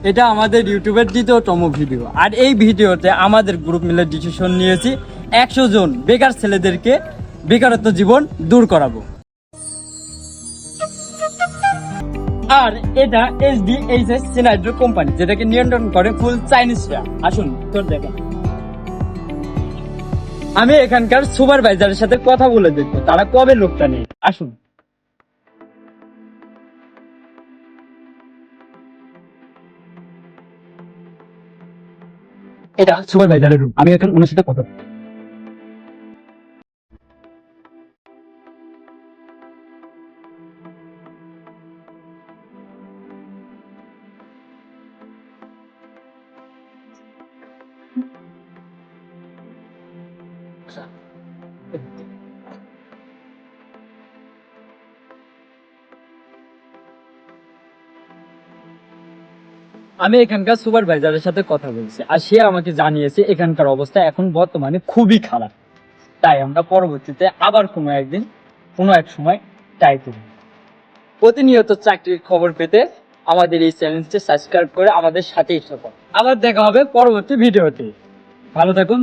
এটা আমাদের ইউটিউবের দ্বিতীয়তম ভিডিও। আর এই ভিডিওতে আমাদের গ্রুপ মিলে ডিসিশন নিয়েছি 100 জন বেকার ছেলেদেরকে বেকারত্ব জীবন দূর করাবো। আর এটা SDHS সিনাইড্রো কোম্পানি, যেটাকে নিয়ন্ত্রণ করে ফুল চাইনিজরা। আসুন তোর দেখেন, আমি এখানকার সুপারভাইজারের সাথে কথা বলে দেখবো তারা কবে লোকটা নেই। আসুন। এটা সুপারভাইজারের রুম, আমি এখন ওনার সাথে কথা বলবো। আমি এখানকার সুপারভাইজারের সাথে কথা বলছি, আর সে আমাকে জানিয়েছে এখানকার অবস্থা এখন বর্তমানে খুবই খারাপ। তাই আমরা পরবর্তীতে আবার কোনো একদিন কোনো এক সময় ট্রাই করব। প্রতিনিয়ত চাকরির খবর পেতে আমাদের এই চ্যানেলটি সাবস্ক্রাইব করে আমাদের সাথেই থাকুন। আবার দেখা হবে পরবর্তী ভিডিওতে। ভালো থাকুন।